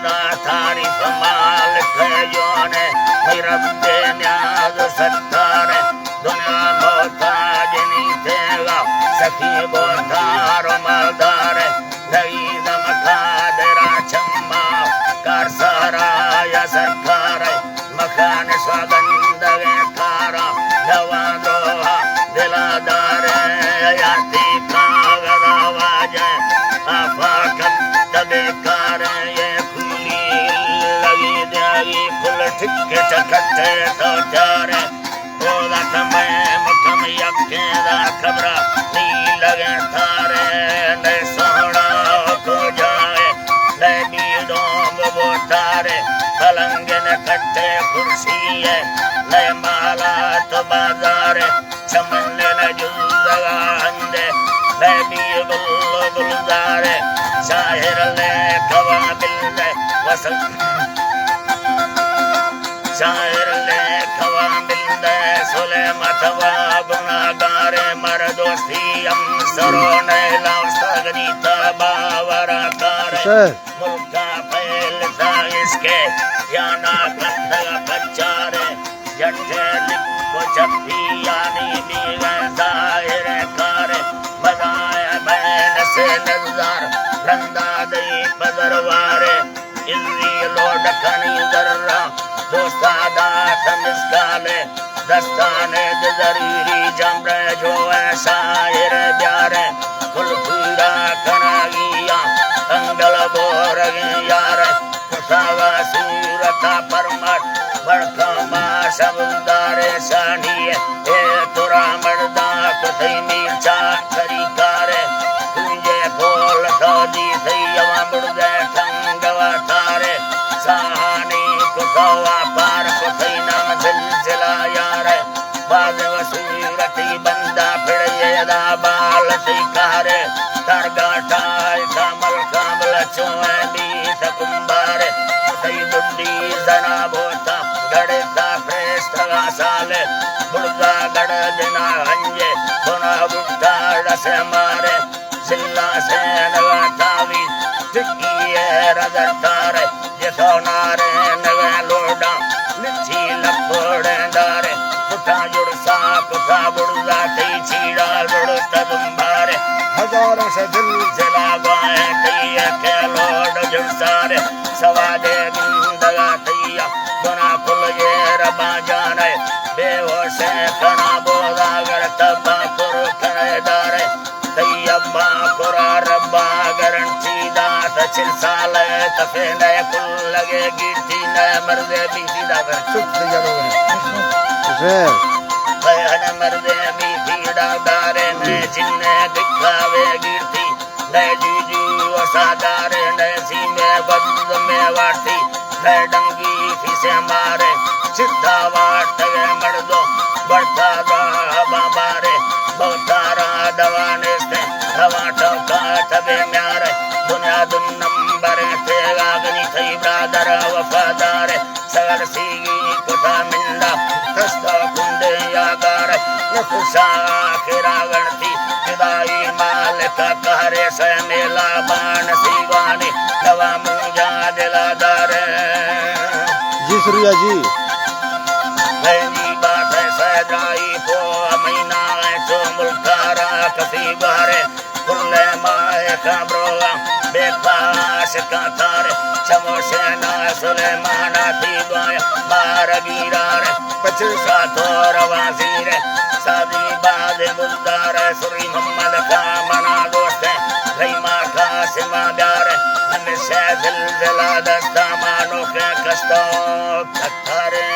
दा तारीफ मालिक योने रब्बे न्याज सत्तार दुनिया मोहताज नहीं तेगा सखी बोतार मलदार दई दमका देरा चम्मा कर सारा या सरकार मकान स्वागंद तारा नवा दोहा दिलादार याती कागदावाज आफाकत तबेकार ये फूली लगी देगी फुल ठिके चकते तो जारे ओदा समय मकम यके दा खबरा नी लगे तारे ने सोहना को जाए ने बीदों वो तारे पलंग ने कट्टे कुर्सी है ने माला तो बाजार चमन ने जुल्ला अंदे ने बीगुल गुलजार शाहिर ने कवाबिल ने वसल शायर ले कवाबिल ने सुले मतवा गुनागारे मर दोस्ती हम सरो ने लाउसगनी तबावरा कारे मुल्का फैलता इसके याना कंधा बच्चारे जट्टे लिखो जप्पी यानी बीगा जाहिर कारे बजाए मैन से नजर रंदा दे बदरवारे इल्ली लोड कनी जर्रा दोस्तादा तमिस्काले दस्ताने जरीरी जमरे जो ऐसा हिर प्यारे कुल पूरा कनागिया अंगल बोरगे यारे कुसावा सूरता परमत बड़का मां सबदारे सानिये ए तुरा मर्दा कुथई मीचा तरीकारे तुझे बोल सादी सैयवा मुर्दे ठंगवा तारे सहानी कुसावा पार कुथई नाम सिलसिला यारे बाद वसूरती बंदा फिर ये दा बाल सिकारे तरगाटाय कामल कामल चोए बीस कुंभारे कुथई दुड्डी सना बोता गड़े ता प्रेस्तगा साले बुर्दा गड़ दिना हंजे बुना बुट्टा रस मारे सिल्ला से नगा तावी टिक्की रजर तारे ये सोनारे नगा लोडा मिठी लपोड़े दारे कुठा जुड़सा कुठा बुर्दा ती चीड़ा जुड़ता तुम्हारे हजारों से दिल से लगाए तैया के लोड जुड़सारे सवादे दगा तैया गुना कुल ये रबा जाने बेहोश कना बोला गर तबा कुर करे दारे तैयबा कुरा रब्बा गरंटी दात चिल साल तफे नए कुल लगे गिरती नए मर्दे बीती दागर चुप जरूर है मर्दे बीती दारे ने जिन्ने दिखावे गिरती नए जूजू वसादारे नए सीने बंद में वाटी नए डंगी फिसे मारे चिट्ठा वाट गए मर्दो बढ़ता बाबारे बहुतारा दवाने से हवा टोका तबे म्यारे दुनिया दुन नंबर तेगा गनी थई ब्रादर वफादार सगर सीगी कुथा मिंदा दस्ता कुंडे यागार नफुसा खिरा गणती विदाई मालिक कहरे से मेला बाण सीवानी दवा मुंजा दिलादार जी सूर्या जी नई बात है सजाई को महीना है जो मुल्कारा कसी बारे कुल्ले माए खबरों बेपास का तारे चमोशे ना सुलेमाना थी गाय मार गिरार पचसा तोर वाजीर सादी बाद मुद्दार सुरी मोहम्मद का मना दोस्त रहीमा का सिमा प्यार हमेशा दिल दिला दस्ता मानो के कस्तो थकारे